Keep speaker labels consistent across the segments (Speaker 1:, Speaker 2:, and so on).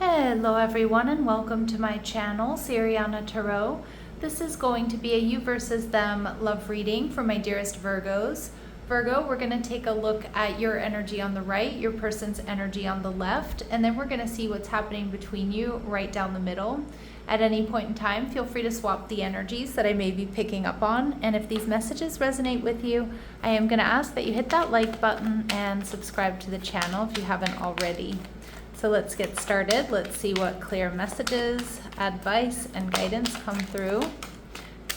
Speaker 1: Hello everyone and welcome to my channel, Siriana Tarot. This is going to be a you versus them love reading for my dearest Virgos. Virgo, we're going to take a look at your energy on the right, your person's energy on the left, and then we're going to see what's happening between you right down the middle. At any point in time, feel free to swap the energies that I may be picking up on, and if these messages resonate with you, I am going to ask that you hit that like button and subscribe to the channel if you haven't already. So let's get started. Let's see what clear messages, advice, and guidance come through.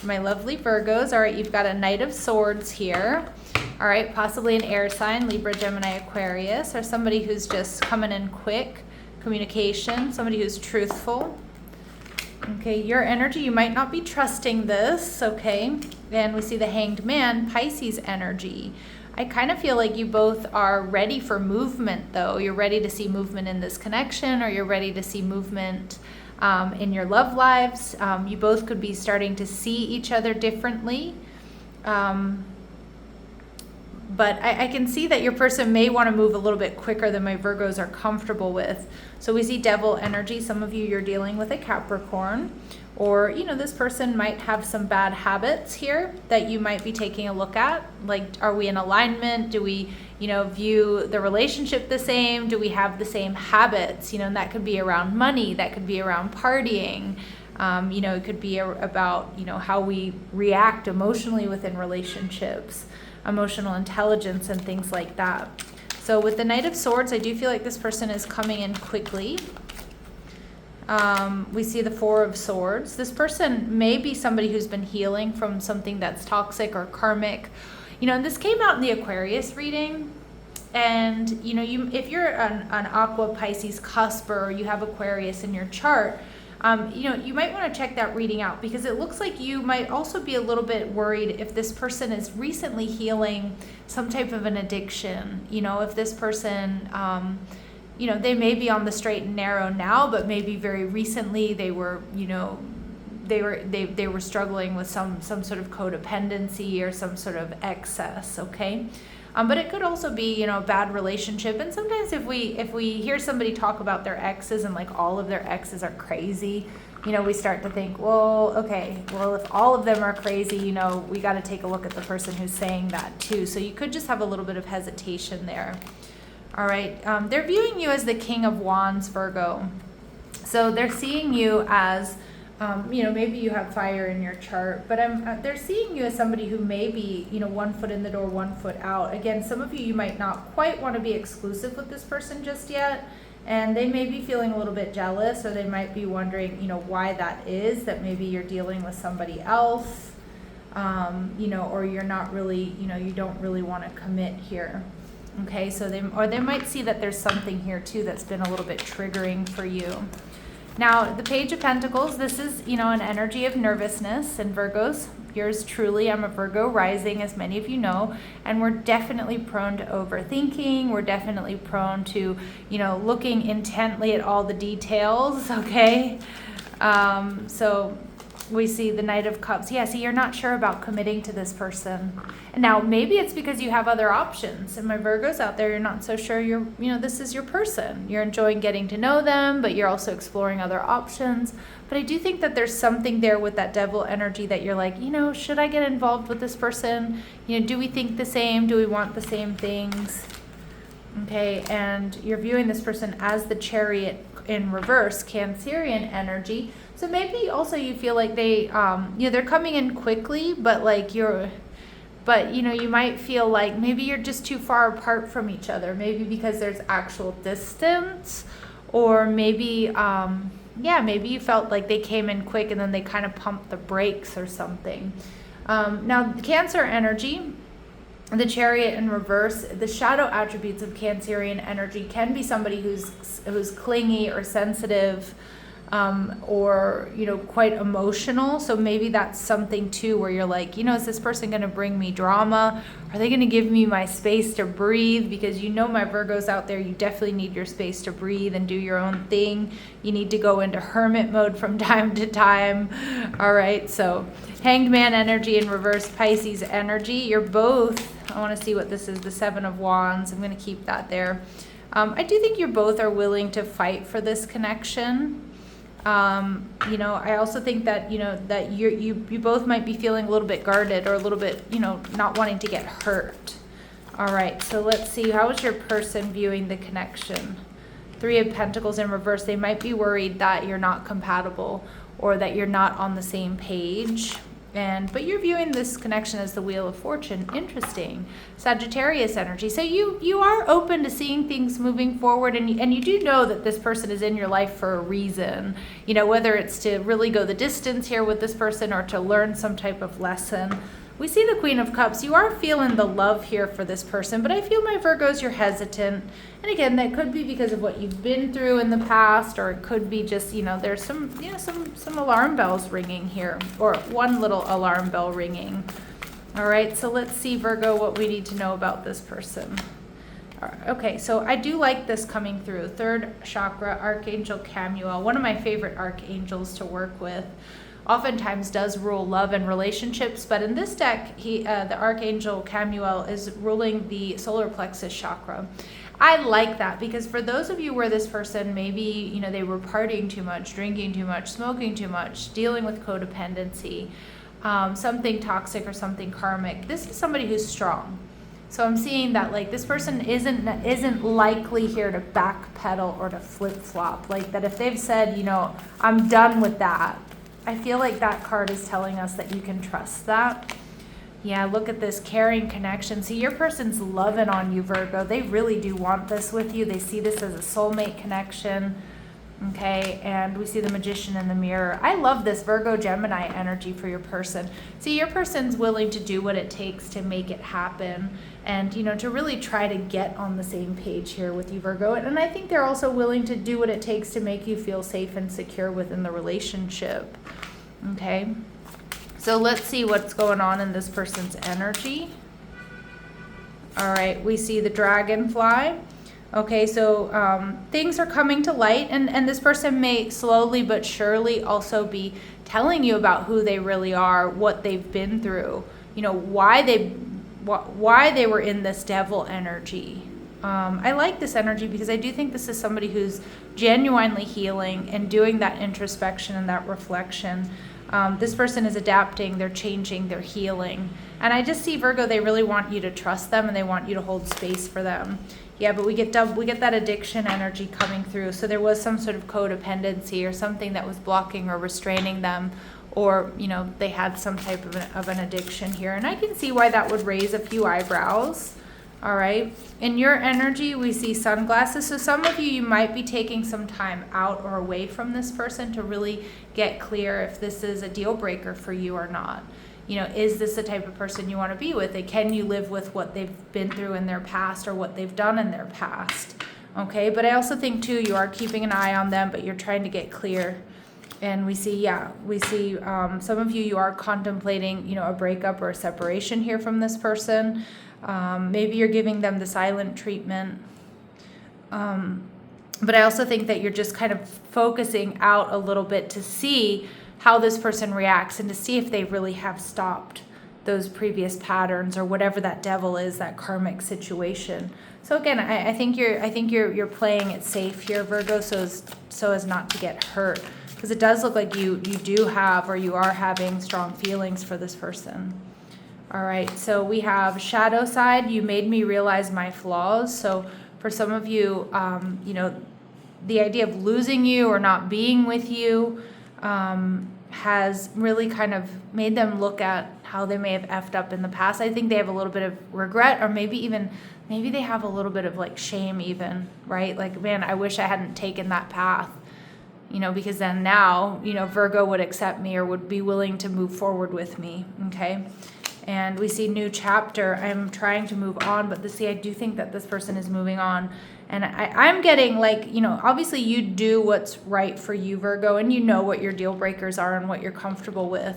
Speaker 1: My lovely Virgos. All right, you've got a Knight of Swords here. All right, possibly an air sign, Libra, Gemini, Aquarius, or somebody who's just coming in quick, communication, somebody who's truthful. Okay, your energy, you might not be trusting this, okay? And we see the Hanged Man, Pisces energy. I kind of feel like you both are ready for movement, though. You're ready to see movement in this connection, or you're ready to see movement in your love lives. You both could be starting to see each other differently. But I can see that your person may want to move a little bit quicker than my Virgos are comfortable with. So we see Devil energy. Some of you, you're dealing with a Capricorn. Or, you know, this person might have some bad habits here that you might be taking a look at. Like, are we in alignment? Do we, you know, view the relationship the same? Do we have the same habits? You know, and that could be around money. That could be around partying. You know, it could be about, you know, how we react emotionally within relationships, emotional intelligence and things like that. So with the Knight of Swords, I do feel like this person is coming in quickly. We see the Four of Swords. This person may be somebody who's been healing from something that's toxic or karmic. You know, and this came out in the Aquarius reading. And, you know, if you're an Aqua Pisces cusper, or you have Aquarius in your chart, you know, you might want to check that reading out, because it looks like you might also be a little bit worried if this person is recently healing some type of an addiction. You know, if this person, you know, they may be on the straight and narrow now, but maybe very recently they were, you know, they were struggling with some sort of codependency or some sort of excess, okay? But it could also be, you know, a bad relationship. And sometimes if we hear somebody talk about their exes and like all of their exes are crazy, you know, we start to think, well, okay, well, if all of them are crazy, you know, we got to take a look at the person who's saying that too. So you could just have a little bit of hesitation there. All right, they're viewing you as the King of Wands, Virgo. So they're seeing you as, you know, maybe you have fire in your chart, but they're seeing you as somebody who may be, you know, 1 foot in the door, 1 foot out. Again, some of you might not quite want to be exclusive with this person just yet, and they may be feeling a little bit jealous, or they might be wondering, you know, why that is, that maybe you're dealing with somebody else, you know, or you're not really, you know, you don't really want to commit here. Okay, so they might see that there's something here too that's been a little bit triggering for you. Now, the Page of Pentacles, this is, you know, an energy of nervousness, and Virgos, yours truly, I'm a Virgo rising, as many of you know, and we're definitely prone to overthinking. We're definitely prone to, you know, looking intently at all the details, okay? So we see the Knight of Cups. Yeah, see, you're not sure about committing to this person. And now, maybe it's because you have other options. And my Virgos out there, you're not so sure you know, this is your person. You're enjoying getting to know them, but you're also exploring other options. But I do think that there's something there with that Devil energy that you're like, you know, should I get involved with this person? You know, do we think the same? Do we want the same things? Okay, and you're viewing this person as the Chariot in reverse, Cancerian energy. So maybe also you feel like they, you know, they're coming in quickly, but like but you know, you might feel like maybe you're just too far apart from each other. Maybe because there's actual distance, or maybe, yeah, maybe you felt like they came in quick and then they kind of pumped the brakes or something. Now, Cancer energy, the Chariot in reverse, the shadow attributes of Cancerian energy can be somebody who's clingy or sensitive, or, you know, quite emotional. So maybe that's something too, where you're like, you know, is this person going to bring me drama? Are they going to give me my space to breathe? Because, you know, my Virgos out there, you definitely need your space to breathe and do your own thing. You need to go into hermit mode from time to time. All right, so Hanged Man energy in reverse, Pisces energy. You're both, I want to see what this is, the Seven of Wands. I'm going to keep that there. I do think you both are willing to fight for this connection. I also think that, that you both might be feeling a little bit guarded or a little bit, not wanting to get hurt. All right, so let's see. How is your person viewing the connection? 3 of Pentacles in reverse. They might be worried that you're not compatible or that you're not on the same page. But you're viewing this connection as the Wheel of Fortune. Interesting. Sagittarius energy. So you are open to seeing things moving forward, and you do know that this person is in your life for a reason. Whether it's to really go the distance here with this person or to learn some type of lesson. We see the Queen of Cups. You are feeling the love here for this person, but I feel, my Virgos, you're hesitant. And again, that could be because of what you've been through in the past, or it could be just, there's some alarm bells ringing here, or one little alarm bell ringing. All right, so let's see, Virgo, what we need to know about this person. All right, okay, so I do like this coming through. 3rd chakra, Archangel Chamuel, one of my favorite archangels to work with. Oftentimes does rule love and relationships, but in this deck, the Archangel Chamuel is ruling the solar plexus chakra. I like that because for those of you where this person maybe, they were partying too much, drinking too much, smoking too much, dealing with codependency, something toxic or something karmic, this is somebody who's strong. So I'm seeing that this person isn't likely here to backpedal or to flip-flop. Like that if they've said, I'm done with that, I feel like that card is telling us that you can trust that. Yeah, look at this caring connection. See, your person's loving on you, Virgo. They really do want this with you. They see this as a soulmate connection. Okay, and we see the Magician in the mirror. I love this Virgo Gemini energy for your person. See, your person's willing to do what it takes to make it happen and, to really try to get on the same page here with you, Virgo. And I think they're also willing to do what it takes to make you feel safe and secure within the relationship. Okay, so let's see what's going on in this person's energy. All right, we see the dragonfly. Okay, so things are coming to light, and this person may slowly but surely also be telling you about who they really are, what they've been through, why they were in this devil energy. I like this energy because I do think this is somebody who's genuinely healing and doing that introspection and that reflection. This person is adapting, they're changing, they're healing. And I just see, Virgo, they really want you to trust them and they want you to hold space for them. Yeah, but we get that addiction energy coming through. So there was some sort of codependency or something that was blocking or restraining them, or, they had some type of an addiction here. And I can see why that would raise a few eyebrows. All right. In your energy, we see sunglasses. So some of you might be taking some time out or away from this person to really get clear if this is a deal breaker for you or not. Is this the type of person you want to be with? Can you live with what they've been through in their past or what they've done in their past? Okay. But I also think too, you are keeping an eye on them, but you're trying to get clear. And we see some of you are contemplating, a breakup or a separation here from this person. Maybe you're giving them the silent treatment. But I also think that you're just kind of focusing out a little bit to see how this person reacts and to see if they really have stopped those previous patterns or whatever that devil is, that karmic situation. So again, I think you're playing it safe here, Virgo, so as not to get hurt, because it does look like you do have, or you are having, strong feelings for this person. All right, so we have shadow side. You made me realize my flaws. So for some of you, the idea of losing you or not being with you has really kind of made them look at how they may have effed up in the past. I think they have a little bit of regret, or maybe they have a little bit of shame even, right? Like, man, I wish I hadn't taken that path, because then now, Virgo would accept me or would be willing to move forward with me, okay? And we see new chapter. I'm trying to move on, but I do think that this person is moving on. And I'm getting obviously you do what's right for you, Virgo, and you know what your deal breakers are and what you're comfortable with.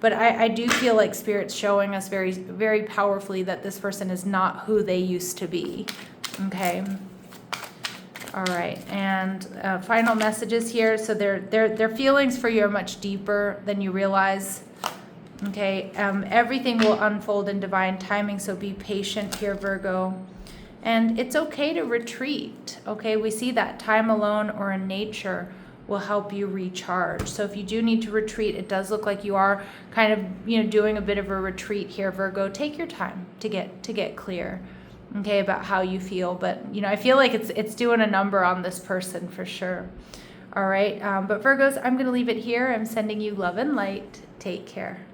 Speaker 1: But I do feel like Spirit's showing us very, very powerfully that this person is not who they used to be. Okay. All right. And final messages here. So their feelings for you are much deeper than you realize. Okay, everything will unfold in divine timing, so be patient here, Virgo. And it's okay to retreat, okay? We see that time alone or in nature will help you recharge. So if you do need to retreat, it does look like you are kind of, doing a bit of a retreat here, Virgo. Take your time to get clear, okay, about how you feel. But, I feel like it's doing a number on this person for sure. All right. But Virgos, I'm going to leave it here. I'm sending you love and light. Take care.